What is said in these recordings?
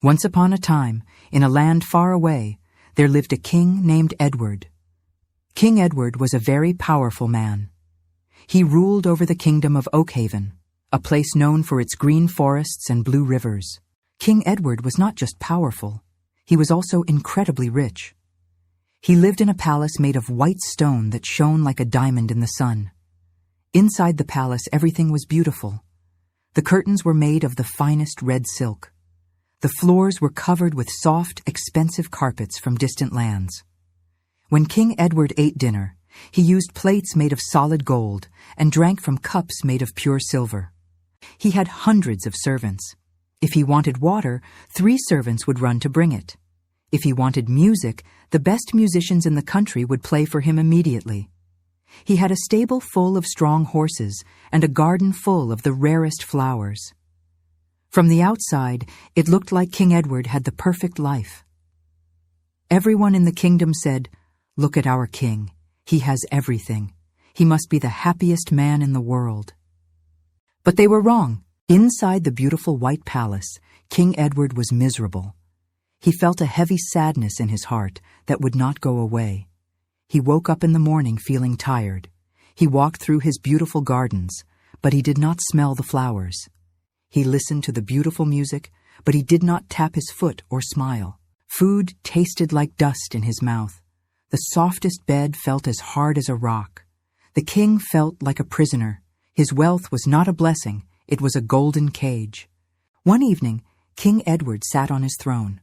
Once upon a time, in a land far away, there lived a king named Edward. King Edward was a very powerful man. He ruled over the kingdom of Oakhaven, a place known for its green forests and blue rivers. King Edward was not just powerful, he was also incredibly rich. He lived in a palace made of white stone that shone like a diamond in the sun. Inside the palace, everything was beautiful. The curtains were made of the finest red silk. The floors were covered with soft, expensive carpets from distant lands. When King Edward ate dinner, he used plates made of solid gold and drank from cups made of pure silver. He had hundreds of servants. If he wanted water, 3 servants would run to bring it. If he wanted music, the best musicians in the country would play for him immediately. He had a stable full of strong horses and a garden full of the rarest flowers. From the outside, it looked like King Edward had the perfect life. Everyone in the kingdom said, "Look at our king. He has everything. He must be the happiest man in the world." But they were wrong. Inside the beautiful white palace, King Edward was miserable. He felt a heavy sadness in his heart that would not go away. He woke up in the morning feeling tired. He walked through his beautiful gardens, but he did not smell the flowers. He listened to the beautiful music, but he did not tap his foot or smile. Food tasted like dust in his mouth. The softest bed felt as hard as a rock. The king felt like a prisoner. His wealth was not a blessing, it was a golden cage. One evening, King Edward sat on his throne.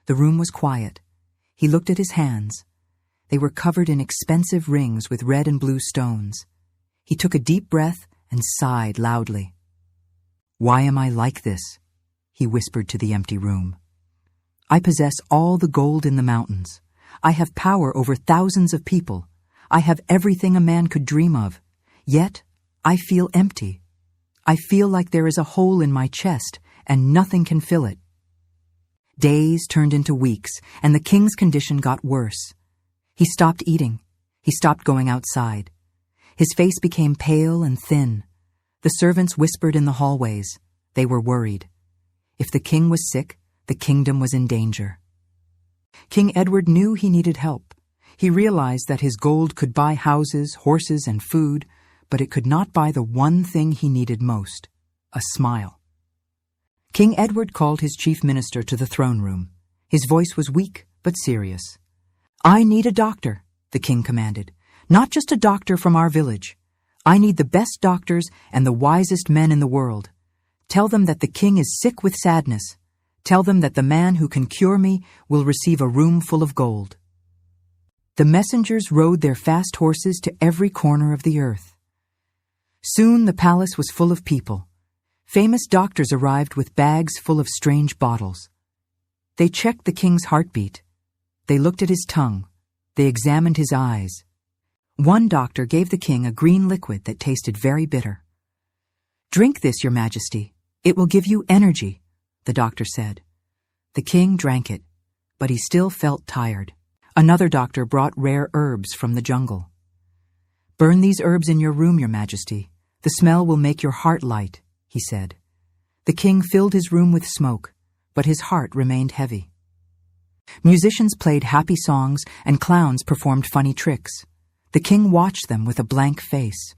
The room was quiet. He looked at his hands. They were covered in expensive rings with red and blue stones. He took a deep breath and sighed loudly. "Why am I like this?" he whispered to the empty room. "I possess all the gold in the mountains. I have power over thousands of people. I have everything a man could dream of. Yet, I feel empty. I feel like there is a hole in my chest and nothing can fill it." Days turned into weeks, and the king's condition got worse. He stopped eating. He stopped going outside. His face became pale and thin. The servants whispered in the hallways. They were worried. If the king was sick, the kingdom was in danger. King Edward knew he needed help. He realized that his gold could buy houses, horses, and food, but it could not buy the one thing he needed most, a smile. King Edward called his chief minister to the throne room. His voice was weak but serious. "I need a doctor," the king commanded. "Not just a doctor from our village. I need the best doctors and the wisest men in the world. Tell them that the king is sick with sadness. Tell them that the man who can cure me will receive a room full of gold." The messengers rode their fast horses to every corner of the earth. Soon the palace was full of people. Famous doctors arrived with bags full of strange bottles. They checked the king's heartbeat. They looked at his tongue. They examined his eyes. One doctor gave the king a green liquid that tasted very bitter. "Drink this, Your Majesty. It will give you energy," the doctor said. The king drank it, but he still felt tired. Another doctor brought rare herbs from the jungle. "Burn these herbs in your room, Your Majesty. The smell will make your heart light," he said. The king filled his room with smoke, but his heart remained heavy. Musicians played happy songs and clowns performed funny tricks. The king watched them with a blank face.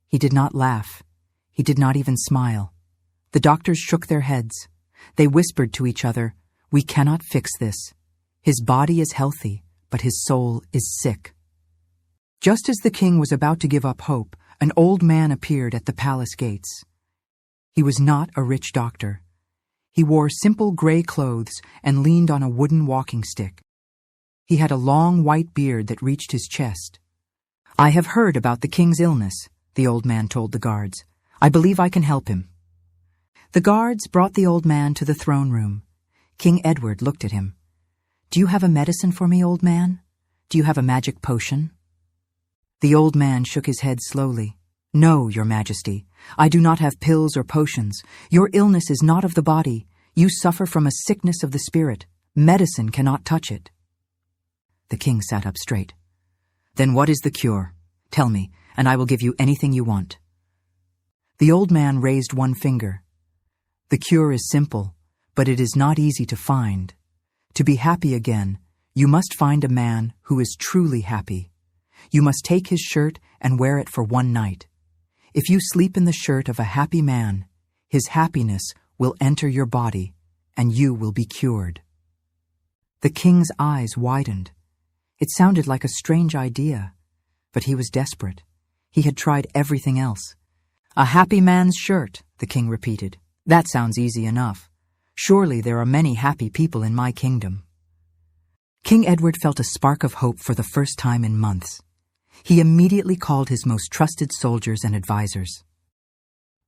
He did not laugh. He did not even smile. The doctors shook their heads. They whispered to each other, "We cannot fix this. His body is healthy, but his soul is sick." Just as the king was about to give up hope, an old man appeared at the palace gates. He was not a rich doctor. He wore simple gray clothes and leaned on a wooden walking stick. He had a long white beard that reached his chest. "I have heard about the king's illness," the old man told the guards. "I believe I can help him." The guards brought the old man to the throne room. King Edward looked at him. "Do you have a medicine for me, old man? Do you have a magic potion?" The old man shook his head slowly. "No, Your Majesty. I do not have pills or potions. Your illness is not of the body. You suffer from a sickness of the spirit. Medicine cannot touch it." The king sat up straight. "Then what is the cure? Tell me, and I will give you anything you want." The old man raised one finger. "The cure is simple, but it is not easy to find. To be happy again, you must find a man who is truly happy. You must take his shirt and wear it for one night. If you sleep in the shirt of a happy man, his happiness will enter your body, and you will be cured." The king's eyes widened. It sounded like a strange idea, but he was desperate. He had tried everything else. "A happy man's shirt," the king repeated. "That sounds easy enough. Surely there are many happy people in my kingdom." King Edward felt a spark of hope for the first time in months. He immediately called his most trusted soldiers and advisors.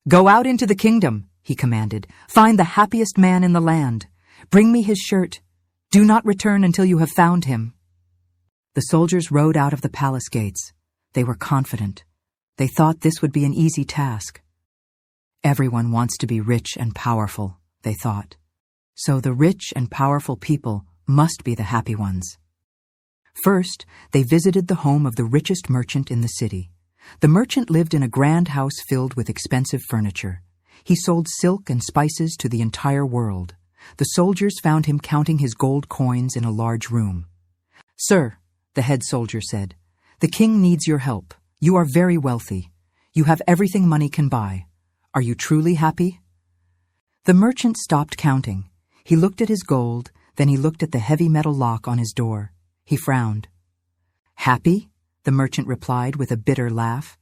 "Go out into the kingdom," he commanded. "Find the happiest man in the land. Bring me his shirt. Do not return until you have found him." The soldiers rode out of the palace gates. They were confident. They thought this would be an easy task. Everyone wants to be rich and powerful, they thought. So the rich and powerful people must be the happy ones. First, they visited the home of the richest merchant in the city. The merchant lived in a grand house filled with expensive furniture. He sold silk and spices to the entire world. The soldiers found him counting his gold coins in a large room. "Sir," the head soldier said, "the king needs your help. You are very wealthy. You have everything money can buy. Are you truly happy?" The merchant stopped counting. He looked at his gold, then he looked at the heavy metal lock on his door. He frowned. "Happy?" the merchant replied with a bitter laugh.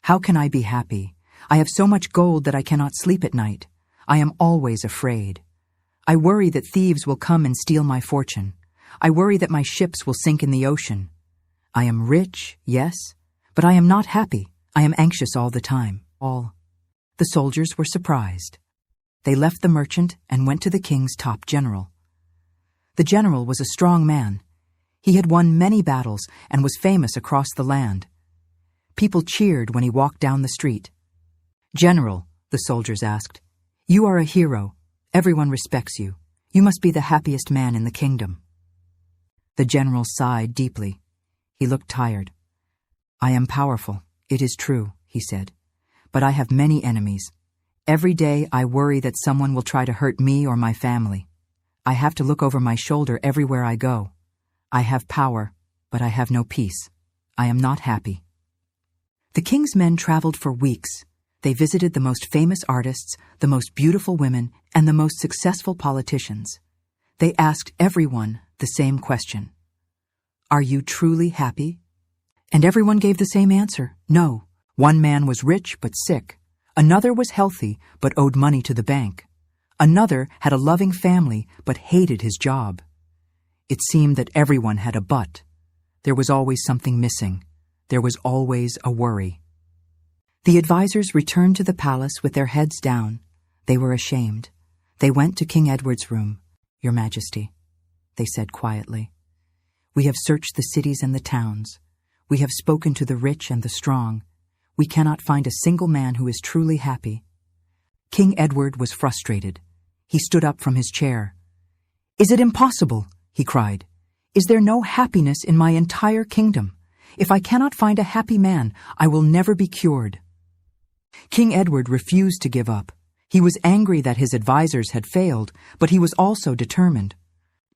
"How can I be happy? I have so much gold that I cannot sleep at night. I am always afraid. I worry that thieves will come and steal my fortune. I worry that my ships will sink in the ocean. I am rich, yes, but I am not happy. I am anxious all the time. All." The soldiers were surprised. They left the merchant and went to the king's top general. The general was a strong man. He had won many battles and was famous across the land. People cheered when he walked down the street. "General," the soldiers asked, "you are a hero. Everyone respects you. You must be the happiest man in the kingdom." The general sighed deeply. He looked tired. "I am powerful, it is true," he said, "but I have many enemies. Every day I worry that someone will try to hurt me or my family. I have to look over my shoulder everywhere I go. I have power, but I have no peace. I am not happy." The king's men traveled for weeks. They visited the most famous artists, the most beautiful women, and the most successful politicians. They asked everyone the same question. "Are you truly happy?" And everyone gave the same answer, no. One man was rich but sick. Another was healthy but owed money to the bank. Another had a loving family but hated his job. It seemed that everyone had a but. There was always something missing. There was always a worry. The advisors returned to the palace with their heads down. They were ashamed. They went to King Edward's room. "Your Majesty," they said quietly, "we have searched the cities and the towns. We have spoken to the rich and the strong. We cannot find a single man who is truly happy." King Edward was frustrated. He stood up from his chair. "Is it impossible?" he cried. "Is there no happiness in my entire kingdom? If I cannot find a happy man, I will never be cured." King Edward refused to give up. He was angry that his advisors had failed, but he was also determined.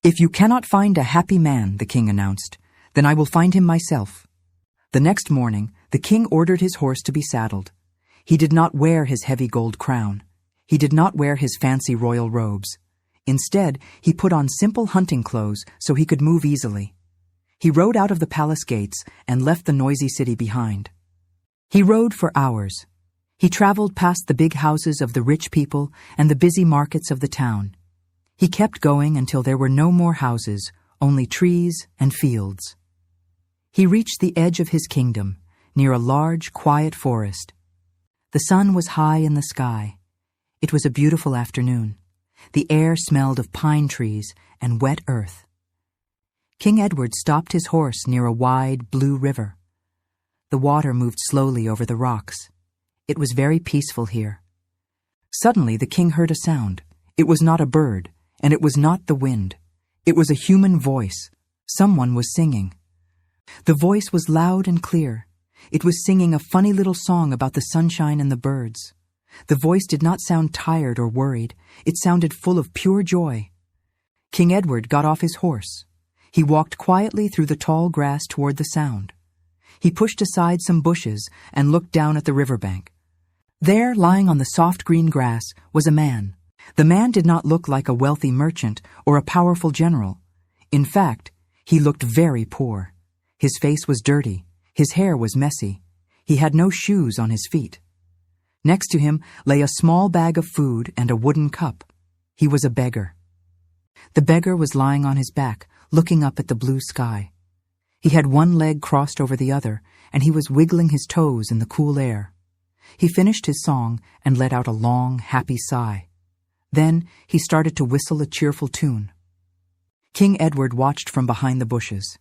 "If you cannot find a happy man," the king announced, "then I will find him myself." The next morning, the king ordered his horse to be saddled. He did not wear his heavy gold crown. He did not wear his fancy royal robes. Instead, he put on simple hunting clothes so he could move easily. He rode out of the palace gates and left the noisy city behind. He rode for hours. He traveled past the big houses of the rich people and the busy markets of the town. He kept going until there were no more houses, only trees and fields. He reached the edge of his kingdom, near a large, quiet forest. The sun was high in the sky. It was a beautiful afternoon. The air smelled of pine trees and wet earth. King Edward stopped his horse near a wide, blue river. The water moved slowly over the rocks. It was very peaceful here. Suddenly the king heard a sound. It was not a bird, and it was not the wind. It was a human voice. Someone was singing. The voice was loud and clear. It was singing a funny little song about the sunshine and the birds. The voice did not sound tired or worried. It sounded full of pure joy. King Edward got off his horse. He walked quietly through the tall grass toward the sound. He pushed aside some bushes and looked down at the riverbank. There, lying on the soft green grass, was a man. The man did not look like a wealthy merchant or a powerful general. In fact, he looked very poor. His face was dirty. His hair was messy. He had no shoes on his feet. Next to him lay a small bag of food and a wooden cup. He was a beggar. The beggar was lying on his back, looking up at the blue sky. He had one leg crossed over the other, and he was wiggling his toes in the cool air. He finished his song and let out a long, happy sigh. Then he started to whistle a cheerful tune. King Edward watched from behind the bushes.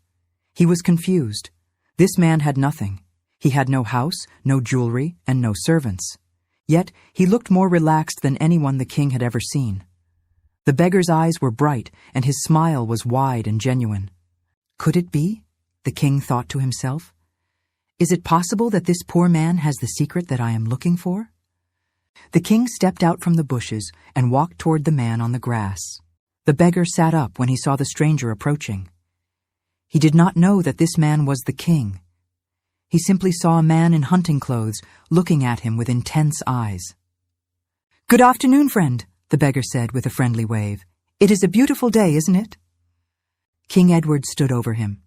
He was confused. This man had nothing. He had no house, no jewelry, and no servants. Yet he looked more relaxed than anyone the king had ever seen. The beggar's eyes were bright, and his smile was wide and genuine. Could it be? The king thought to himself. Is it possible that this poor man has the secret that I am looking for? The king stepped out from the bushes and walked toward the man on the grass. The beggar sat up when he saw the stranger approaching. He did not know that this man was the king. He simply saw a man in hunting clothes looking at him with intense eyes. "Good afternoon, friend," the beggar said with a friendly wave. "It is a beautiful day, isn't it?" King Edward stood over him.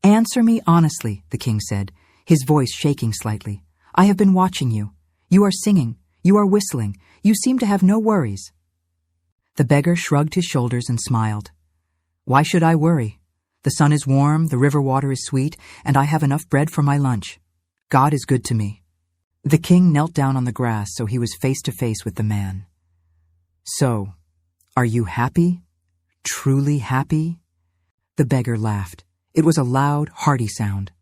"Answer me honestly," the king said, his voice shaking slightly. "I have been watching you. You are singing. You are whistling. You seem to have no worries." The beggar shrugged his shoulders and smiled. "Why should I worry? The sun is warm, the river water is sweet, and I have enough bread for my lunch. God is good to me." The king knelt down on the grass so he was face to face with the man. "So, are you happy? Truly happy?" The beggar laughed. It was a loud, hearty sound.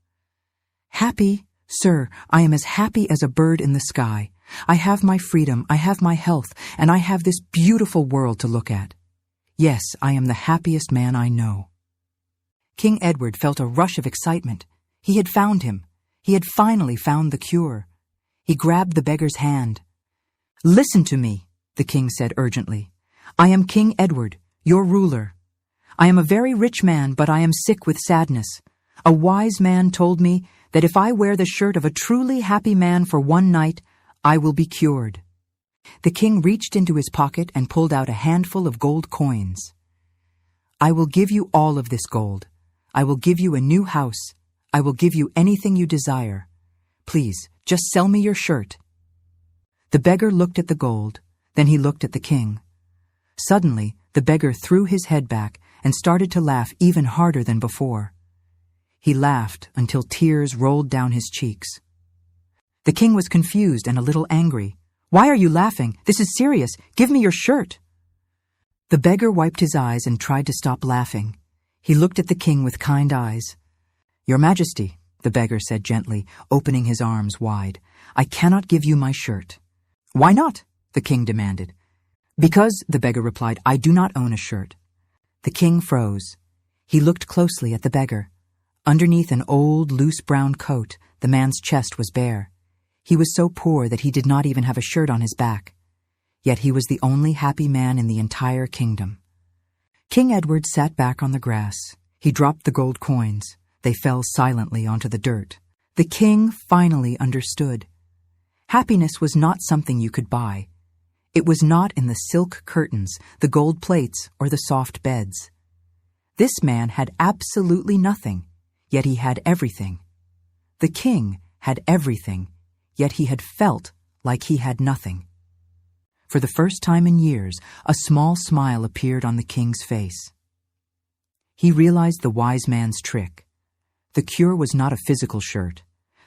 "Happy? Sir, I am as happy as a bird in the sky. I have my freedom, I have my health, and I have this beautiful world to look at. Yes, I am the happiest man I know." King Edward felt a rush of excitement. He had found him. He had finally found the cure. He grabbed the beggar's hand. "Listen to me," the king said urgently. "I am King Edward, your ruler. I am a very rich man, but I am sick with sadness. A wise man told me that if I wear the shirt of a truly happy man for one night, I will be cured." The king reached into his pocket and pulled out a handful of gold coins. "I will give you all of this gold. I will give you a new house. I will give you anything you desire. Please, just sell me your shirt." The beggar looked at the gold, then he looked at the king. Suddenly, the beggar threw his head back and started to laugh even harder than before. He laughed until tears rolled down his cheeks. The king was confused and a little angry. "Why are you laughing? This is serious. Give me your shirt." The beggar wiped his eyes and tried to stop laughing. He looked at the king with kind eyes. "Your Majesty," the beggar said gently, opening his arms wide, "I cannot give you my shirt." "Why not?" the king demanded. "Because," the beggar replied, "I do not own a shirt." The king froze. He looked closely at the beggar. Underneath an old, loose brown coat, the man's chest was bare. He was so poor that he did not even have a shirt on his back. Yet he was the only happy man in the entire kingdom. King Edward sat back on the grass. He dropped the gold coins. They fell silently onto the dirt. The king finally understood. Happiness was not something you could buy. It was not in the silk curtains, the gold plates, or the soft beds. This man had absolutely nothing, yet he had everything. The king had everything, yet he had felt like he had nothing. For the first time in years, a small smile appeared on the king's face. He realized the wise man's trick. The cure was not a physical shirt.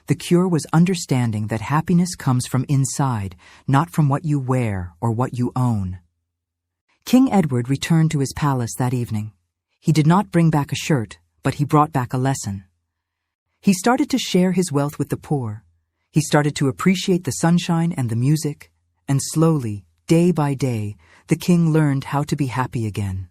The cure was understanding that happiness comes from inside, not from what you wear or what you own. King Edward returned to his palace that evening. He did not bring back a shirt, but he brought back a lesson. He started to share his wealth with the poor. He started to appreciate the sunshine and the music, and slowly, day by day, the king learned how to be happy again.